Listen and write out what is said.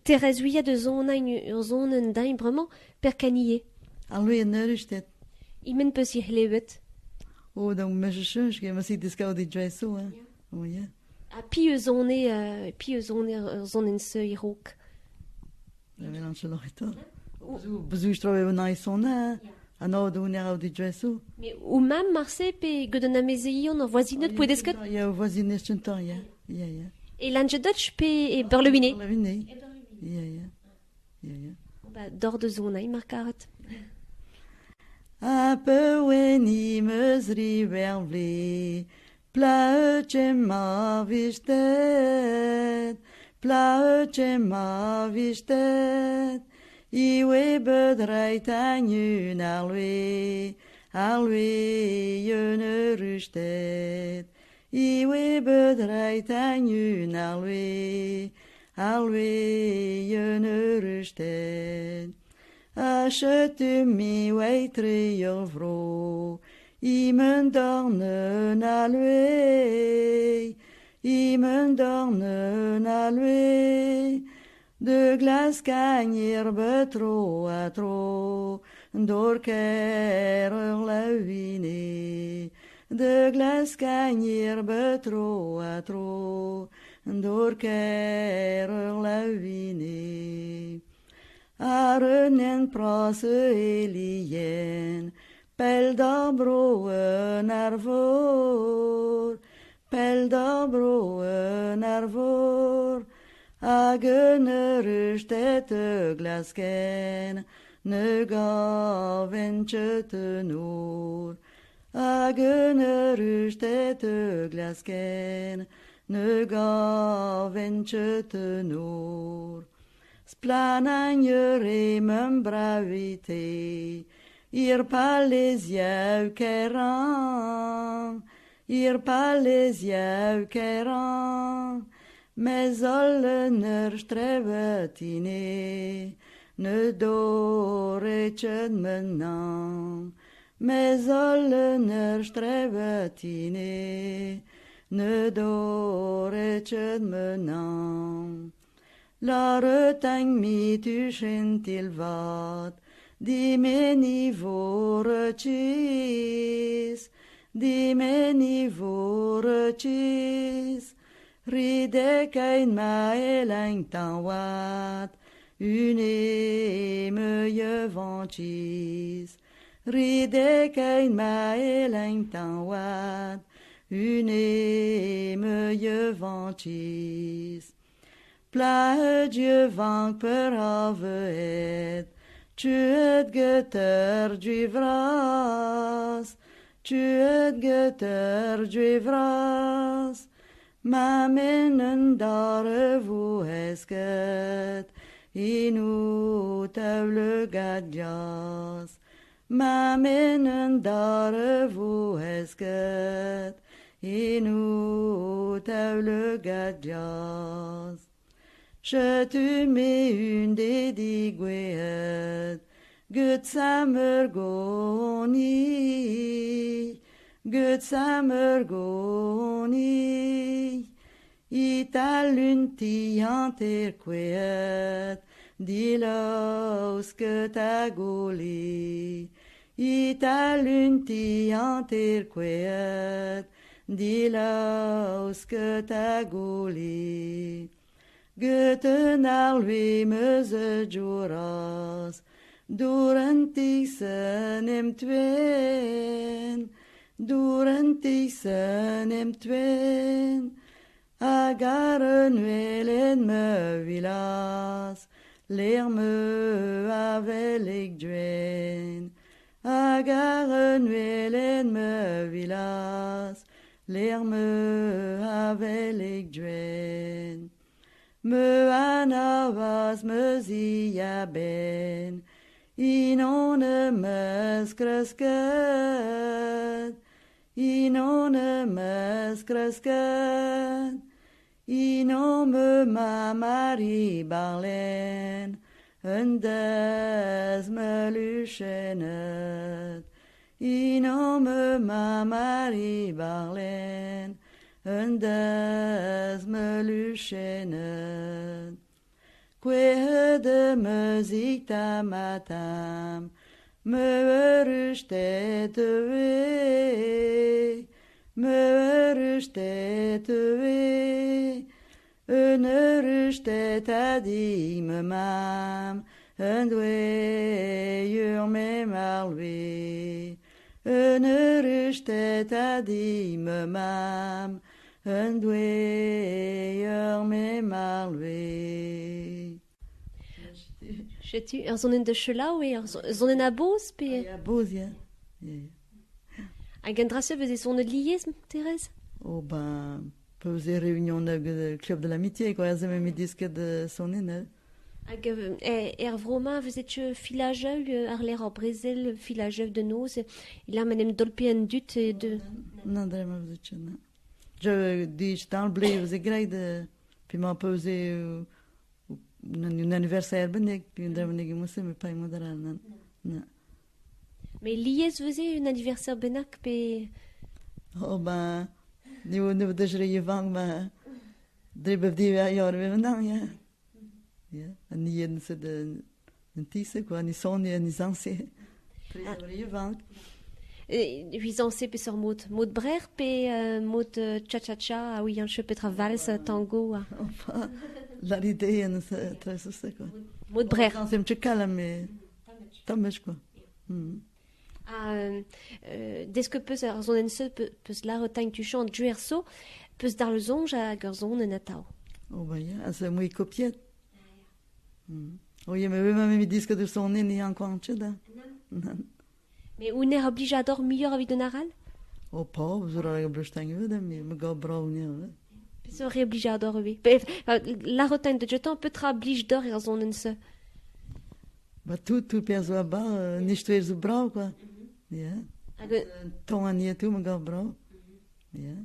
Thérèse Ouya de zonen dain vraiment per canier. Alweer een neurustet. Imen peus y hlevet. Oh, dan moet je schön, maar zie dus gauw die dress zo, hè. Oh, ja. A pi zonen se irok. Dat wil aan nog het. Bezoek trouwen we naar zo'n, hè. En nou doen we nou die dress zo. Mais ou mam marse pe goden a mezeion ur voisinet pouedesket. Ja, voisine is een temps, ja. Ja, ja. E lanje Dutch pe e berlevine. Nee. Ja, ja. Ja, ja. Ba dor de zonai markaret. A peu wen I meus rivervle, plautje ma vistet, plautje ma vistet, I we bedreit an yun alwe yun rustet, I we bedreit an yun alwe yun rustet. Achète mi weitre vro, I men dornen alwe, I men dornen alwe, de glas cagnir betro a tro, dorker la vine, de glas cagnir betro a tro, dorker la vine. Arnen prase elien, pel d'arbroen arvor, pel d'arbroen arvor, hagen rustet glasken, ne gaven tjetenor, hagen rustet glasken, ne gaven tjetenor. Splanagner et mon bravité, ir palésia keran, ir palésia keran, mais ollener strevetine, ne dorechet menant, mais ollener strevetine, ne dorechet menant. La retang mi tuschen til vad, di meni vorcis, ride kein ma elang tan wat, une me je vancis, ride kein ma elang tan wat, une me je vancis. Plaatje van per havet, tjuet geter djivras, ma menen dare vous esket, inu tavle gadjas, ma menen dare vous esket, inu tavle gadjas. Je tu mets une dédigouet, gut samer goni, italunti anterquet, dilos que tagoli, italunti anterquet, dilos que tagoli. Göten alvi möze juras, duranti senem twen, agaren velen me vilas, leer me avelig dwen, agaren velen me vilas, leer me avelig dwen. Me anavas me zia ben, inone mes crescat, inome ma mari barlen, endes me luchenet, inome ma mari barlen, endes me luchenet. Que de muziek tamatam, me rustet we, me rustet we, een rustet adim mam, een dwe me malwe, een rustet adim mam, een dwe me malwe. Je zon in de chelau e zon in a boz pe... Ja, boos, ja. Ja. A gendrasio vez e zon de liez, Thérèse? Oh, ben, peu de réunion de club de l'amitié, quoi. Elles aiment mes disques de son aîné. Hag vroma vez et filajeu ar l'air ar brezel filajeu de noz. Il a menem dolpe en dut e de... Non, d'ailleurs, ma vous êtes non. Je dis, je t'en blé, vous êtes gré de... Puis m'a posé un anniversaire, benek, puis un benek, moi, c'est mais pas une modérale, non. Non. Mais liez vez e un anniversaire benak pe... Oh, ben, nu de je vang, ben, drie bevdi jaar weer vandaan, ja. Ja, en niet in de tisse, quoi, ni son, ni zanse. Je vang. Huizanse pe sur mod brer pe mod cha-cha-cha, a oui, un peu petra vals, tango. Enfin, l'idée, c'est très ça, quoi. Mod brer. C'est un petit calme, mais... Tamech, quoi. Des que peus ar zon en se peus la retagne tu chant duerso, peus dar le zonj a gar zon en atao. Oh, ben, ja, c'est moi copiette. Oh, je me veux même mes disques de son nez, ni encore un tchède. Non. Mais ou n'est obligé à dormir meilleur avec de naral? Oh, pas, vous aurez belangrijk veux, mais me gars bravo, ja. Peus aurait obligé à dormir. La retagne de jeton peut tra oblige d'or ar zon en se. Bah, tout perso bas, nicht so brau, quoi. Ja. Ton an tout, me gars bravo. Ja.